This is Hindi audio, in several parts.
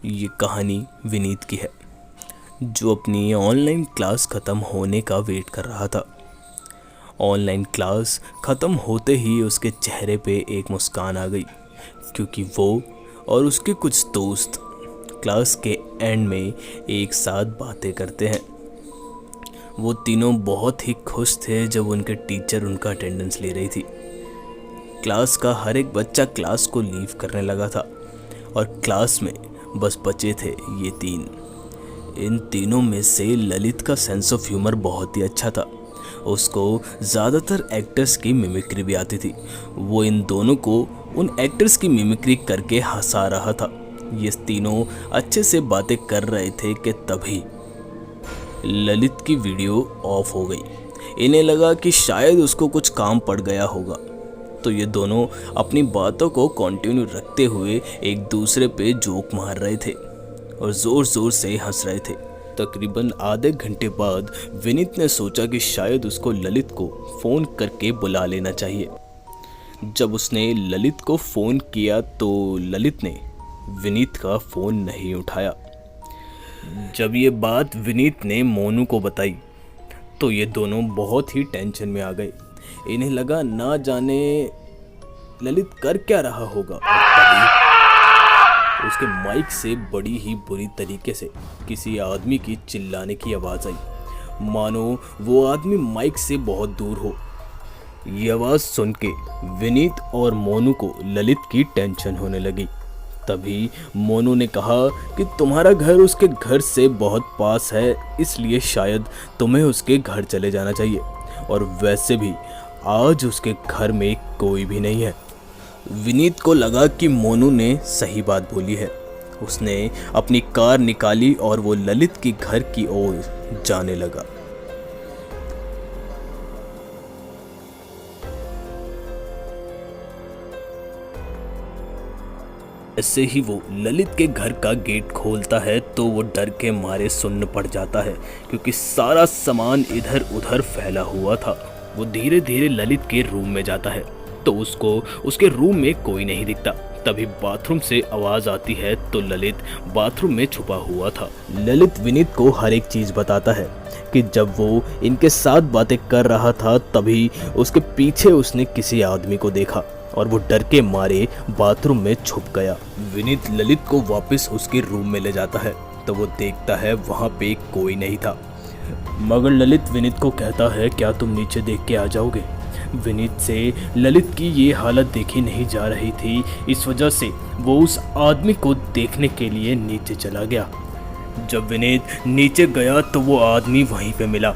ये कहानी विनीत की है, जो अपनी ऑनलाइन क्लास ख़त्म होने का वेट कर रहा था। ऑनलाइन क्लास ख़त्म होते ही उसके चेहरे पे एक मुस्कान आ गई, क्योंकि वो और उसके कुछ दोस्त क्लास के एंड में एक साथ बातें करते हैं। वो तीनों बहुत ही खुश थे जब उनके टीचर उनका अटेंडेंस ले रही थी। क्लास का हर एक बच्चा क्लास को लीव करने लगा था और क्लास में बस बचे थे ये तीन। इन तीनों में से ललित का सेंस ऑफ ह्यूमर बहुत ही अच्छा था। उसको ज़्यादातर एक्टर्स की मिमिक्री भी आती थी। वो इन दोनों को उन एक्टर्स की मिमिक्री करके हंसा रहा था। ये तीनों अच्छे से बातें कर रहे थे कि तभी ललित की वीडियो ऑफ हो गई। इन्हें लगा कि शायद उसको कुछ काम पड़ गया होगा, तो ये दोनों अपनी बातों को कंटिन्यू रखते हुए एक दूसरे पे जोक मार रहे थे और ज़ोर ज़ोर से हंस रहे थे। तकरीबन आधे घंटे बाद विनीत ने सोचा कि शायद उसको ललित को फ़ोन करके बुला लेना चाहिए। जब उसने ललित को फ़ोन किया तो ललित ने विनीत का फ़ोन नहीं उठाया। जब ये बात विनीत ने मोनू को बताई तो ये दोनों बहुत ही टेंशन में आ गए। इन्हें लगा ना जाने ललित कर क्या रहा होगा। तभी उसके माइक से बड़ी ही बुरी तरीके से किसी आदमी की चिल्लाने की आवाज़ आई, मानो वो आदमी माइक से बहुत दूर हो। ये आवाज़ सुन के विनीत और मोनू को ललित की टेंशन होने लगी। तभी मोनू ने कहा कि तुम्हारा घर उसके घर से बहुत पास है, इसलिए शायद तुम्हें उसके घर चले जाना चाहिए, और वैसे भी आज उसके घर में कोई भी नहीं है। विनीत को लगा कि मोनू ने सही बात बोली है। उसने अपनी कार निकाली और वो ललित के घर की ओर जाने लगा। ऐसे ही वो ललित के घर का गेट खोलता है तो वो डर के मारे सुन्न पड़ जाता है, क्योंकि सारा सामान इधर उधर फैला हुआ था। वो धीरे धीरे ललित के रूम में जाता है तो उसको उसके रूम में कोई नहीं दिखता। तभी बाथरूम से आवाज़ आती है तो ललित बाथरूम में छुपा हुआ था। ललित विनीत को हर एक चीज़ बताता है कि जब वो इनके साथ बातें कर रहा था तभी उसके पीछे उसने किसी आदमी को देखा और वो डर के मारे बाथरूम में छुप गया। विनीत ललित को वापस उसके रूम में ले जाता है तो वो देखता है वहाँ पे कोई नहीं था, मगर ललित विनीत को कहता है क्या तुम नीचे देख के आ जाओगे। विनीत से ललित की ये हालत देखी नहीं जा रही थी, इस वजह से वो उस आदमी को देखने के लिए नीचे चला गया। जब विनीत नीचे गया तो वो आदमी वहीं पे मिला।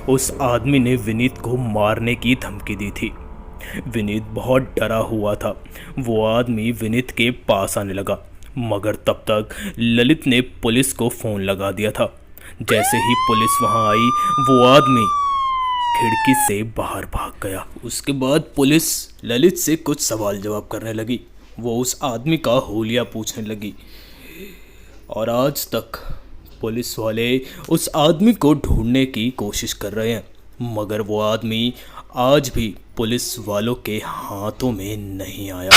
उस आदमी ने विनीत को मारने की धमकी दी थी। विनीत बहुत डरा हुआ था। वो आदमी विनीत के पास आने लगा, मगर तब तक ललित ने पुलिस को फ़ोन लगा दिया था। जैसे ही पुलिस वहां आई वो आदमी खिड़की से बाहर भाग गया। उसके बाद पुलिस ललित से कुछ सवाल जवाब करने लगी। वो उस आदमी का हुलिया पूछने लगी और आज तक पुलिस वाले उस आदमी को ढूंढने की कोशिश कर रहे हैं, मगर वो आदमी आज भी पुलिस वालों के हाथों में नहीं आया।